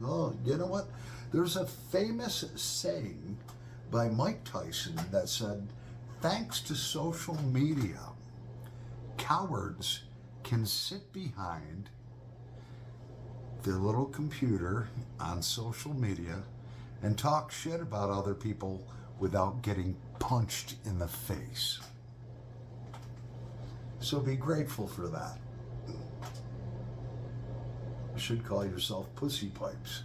Oh, you know what? There's a famous saying by Mike Tyson that said, thanks to social media, cowards can sit behind their little computer on social media and talk shit about other people without getting punched in the face. So be grateful for that. You should call yourself pussy pipes.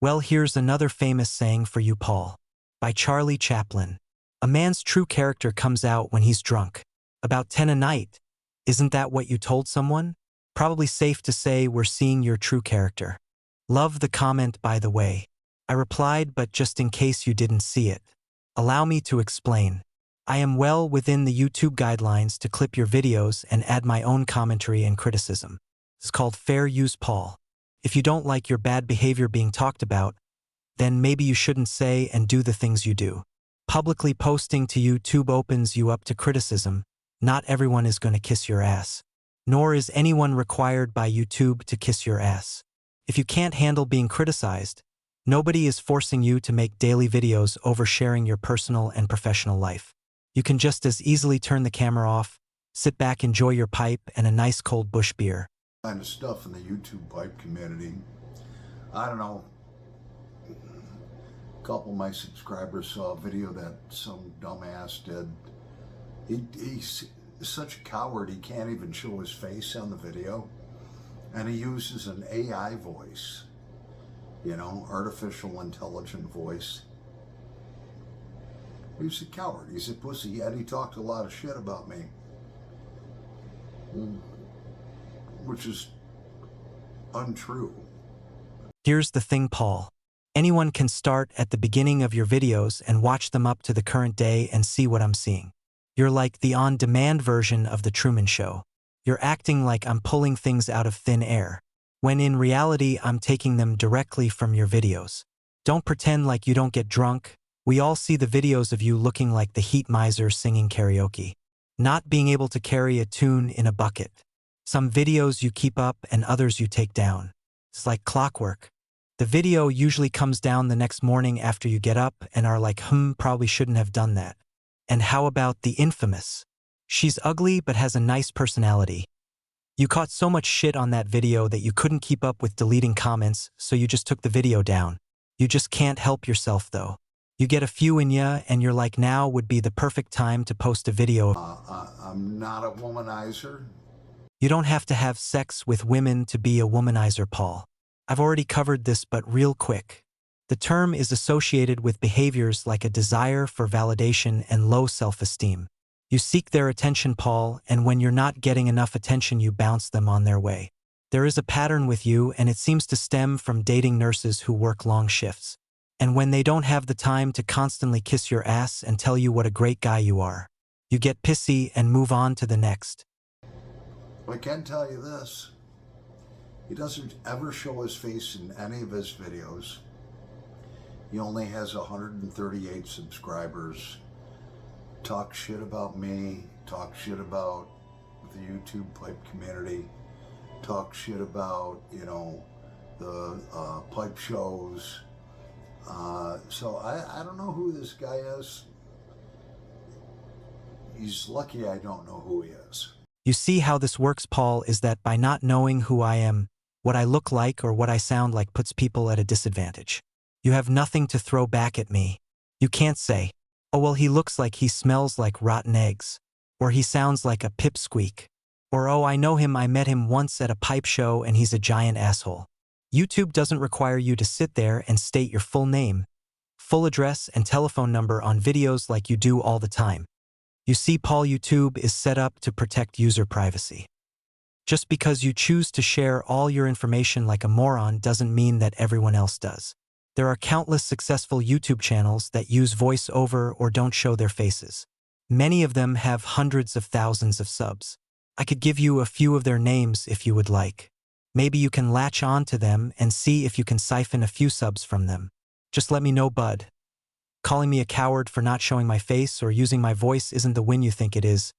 Well, here's another famous saying for you, Paul. By Charlie Chaplin. A man's true character comes out when he's drunk. About 10 a night. Isn't that what you told someone? Probably safe to say we're seeing your true character. Love the comment, by the way. I replied, but just in case you didn't see it. Allow me to explain. I am well within the YouTube guidelines to clip your videos and add my own commentary and criticism. It's called fair use, Paul. If you don't like your bad behavior being talked about, then maybe you shouldn't say and do the things you do. Publicly posting to YouTube opens you up to criticism. Not everyone is going to kiss your ass. Nor is anyone required by YouTube to kiss your ass. If you can't handle being criticized, nobody is forcing you to make daily videos oversharing your personal and professional life. You can just as easily turn the camera off, sit back, enjoy your pipe and a nice cold Bullsh beer. Kind of stuff in the YouTube pipe community. I don't know. A couple of my subscribers saw a video that some dumbass did. He's such a coward, he can't even show his face on the video. And he uses an AI voice, you know, artificial intelligent voice. He's a coward, he's a pussy, and he talked a lot of shit about me. Which is untrue. Here's the thing, Paul. Anyone can start at the beginning of your videos and watch them up to the current day and see what I'm seeing. You're like the on-demand version of The Truman Show. You're acting like I'm pulling things out of thin air, when in reality I'm taking them directly from your videos. Don't pretend like you don't get drunk. We all see the videos of you looking like the heat miser singing karaoke. Not being able to carry a tune in a bucket. Some videos you keep up and others you take down. It's like clockwork. The video usually comes down the next morning after you get up and are like, probably shouldn't have done that. And how about the infamous? She's ugly but has a nice personality. You caught so much shit on that video that you couldn't keep up with deleting comments, so you just took the video down. You just can't help yourself though. You get a few in ya and you're like, now would be the perfect time to post a video. I'm not a womanizer. You don't have to have sex with women to be a womanizer, Paul. I've already covered this, but real quick. The term is associated with behaviors like a desire for validation and low self-esteem. You seek their attention, Paul, and when you're not getting enough attention, you bounce them on their way. There is a pattern with you, and it seems to stem from dating nurses who work long shifts. And when they don't have the time to constantly kiss your ass and tell you what a great guy you are, you get pissy and move on to the next. I can tell you this. He doesn't ever show his face in any of his videos. He only has 138 subscribers. Talk shit about me, talk shit about the YouTube pipe community, talk shit about, you know, the pipe shows. So I don't know who this guy is. He's lucky I don't know who he is. You see how this works, Paul, is that by not knowing who I am, what I look like or what I sound like puts people at a disadvantage. You have nothing to throw back at me. You can't say, oh well, he looks like he smells like rotten eggs, or he sounds like a pipsqueak, or oh, I know him, I met him once at a pipe show and he's a giant asshole. YouTube doesn't require you to sit there and state your full name, full address and telephone number on videos like you do all the time. You see, Paul, YouTube is set up to protect user privacy. Just because you choose to share all your information like a moron doesn't mean that everyone else does. There are countless successful YouTube channels that use voiceover or don't show their faces. Many of them have hundreds of thousands of subs. I could give you a few of their names if you would like. Maybe you can latch on to them and see if you can siphon a few subs from them. Just let me know, bud. Calling me a coward for not showing my face or using my voice isn't the win you think it is.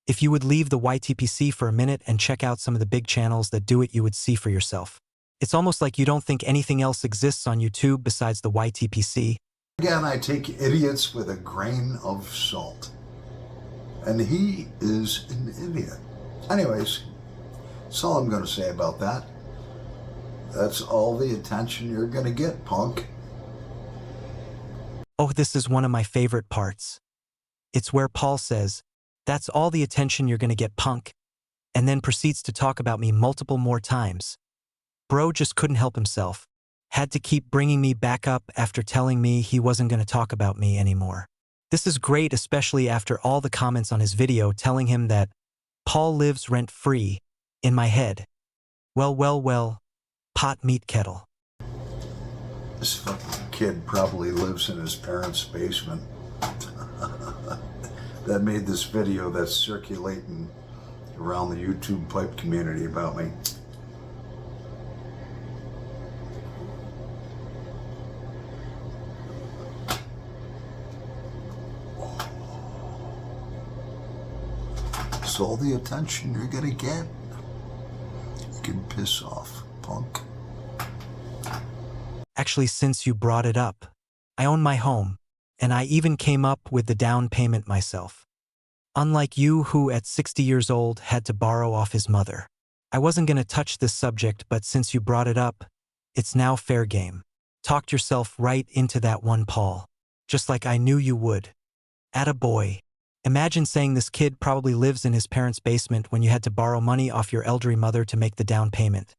If you would leave the YTPC for a minute and check out some of the big channels that do it, you would see for yourself. It's almost like you don't think anything else exists on YouTube besides the YTPC. Again, I take idiots with a grain of salt. And he is an idiot. Anyways, that's all I'm going to say about that. That's all the attention you're going to get, punk. Oh, this is one of my favorite parts. It's where Paul says, "That's all the attention you're going to get, punk," and then proceeds to talk about me multiple more times. Bro just couldn't help himself. Had to keep bringing me back up after telling me he wasn't going to talk about me anymore. This is great, especially after all the comments on his video telling him that Paul lives rent-free in my head. Well, pot meat kettle. This fucking kid probably lives in his parents' basement. That made this video that's circulating around the YouTube pipe community about me. It's all the attention you're gonna get. You can piss off, punk. Actually, since you brought it up, I own my home, and I even came up with the down payment myself. Unlike you, who at 60 years old had to borrow off his mother. I wasn't going to touch this subject, but since you brought it up, it's now fair game. Talked yourself right into that one, Paul. Just like I knew you would. Atta boy. Imagine saying this kid probably lives in his parents' basement when you had to borrow money off your elderly mother to make the down payment.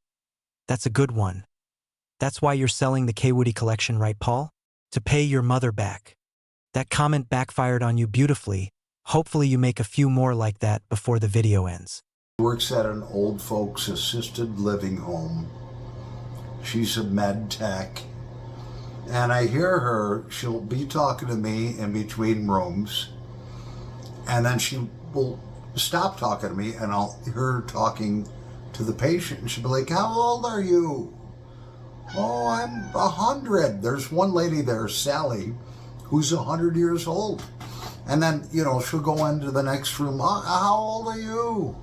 That's a good one. That's why you're selling the K-Woody collection, right, Paul? To pay your mother back. That comment backfired on you beautifully. Hopefully you make a few more like that before the video ends. Works at an old folks assisted living home. She's a med tech. And I hear her, she'll be talking to me in between rooms. And then she will stop talking to me and I'll hear her talking to the patient. And she'll be like, "How old are you?" "Oh, I'm 100. There's one lady there, Sally, who's 100 years old. And then, she'll go into the next room. "How old are you?"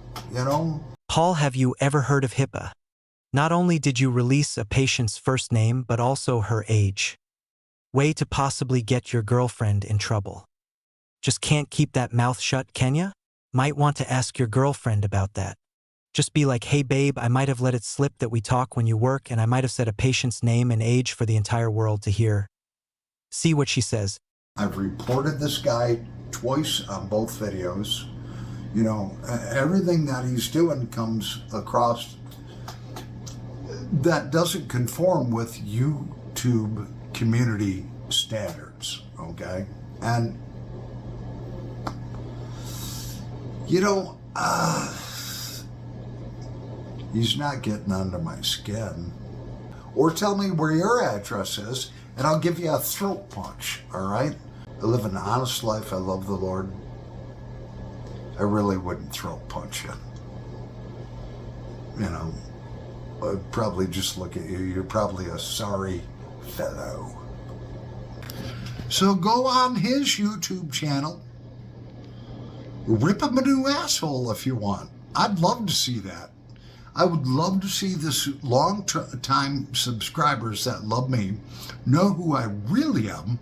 Paul, have you ever heard of HIPPA? Not only did you release a patient's first name, but also her age. Way to possibly get your girlfriend in trouble. Just can't keep that mouth shut, can ya? Might want to ask your girlfriend about that. Just be like, "Hey babe, I might have let it slip that we talk when you work, and I might have said a patient's name and age for the entire world to hear." See what she says. I've reported this guy twice on both videos. Everything that he's doing comes across that doesn't conform with YouTube community standards, okay? And, he's not getting under my skin. Or tell me where your address is, and I'll give you a throat punch, all right? I live an honest life. I love the Lord. I really wouldn't throat punch you. I'd probably just look at you. You're probably a sorry fellow. So go on his YouTube channel. Rip him a new asshole if you want. I'd love to see that. I would love to see this long-time subscribers that love me know who I really am.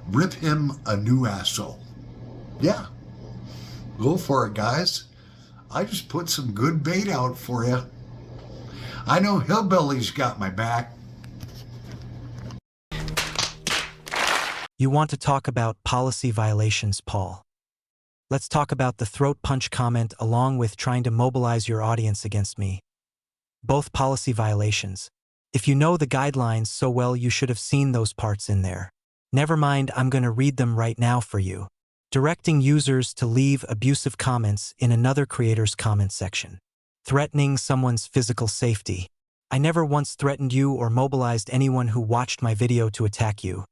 Rip him a new asshole. Yeah. Go for it, guys. I just put some good bait out for you. I know Hillbilly's got my back. You want to talk about policy violations, Paul? Let's talk about the throat punch comment along with trying to mobilize your audience against me. Both policy violations. If you know the guidelines so well, you should have seen those parts in there. Never mind, I'm going to read them right now for you. Directing users to leave abusive comments in another creator's comment section. Threatening someone's physical safety. I never once threatened you or mobilized anyone who watched my video to attack you.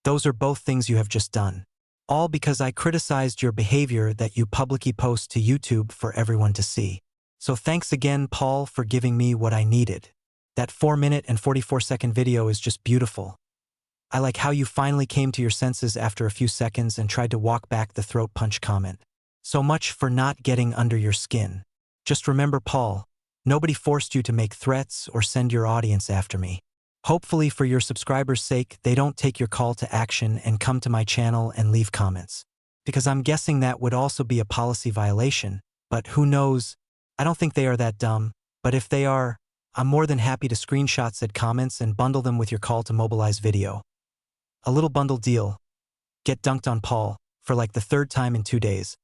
Those are both things you have just done. All because I criticized your behavior that you publicly post to YouTube for everyone to see. So thanks again, Paul, for giving me what I needed. That 4-minute and 44-second video is just beautiful. I like how you finally came to your senses after a few seconds and tried to walk back the throat punch comment. So much for not getting under your skin. Just remember, Paul, Nobody forced you to make threats or send your audience after me. Hopefully, for your subscribers' sake, they don't take your call to action and come to my channel and leave comments. Because I'm guessing that would also be a policy violation, but who knows? I don't think they are that dumb, but if they are, I'm more than happy to screenshot said comments and bundle them with your call to mobilize video. A little bundle deal. Get dunked on Paul, for like the third time in 2 days.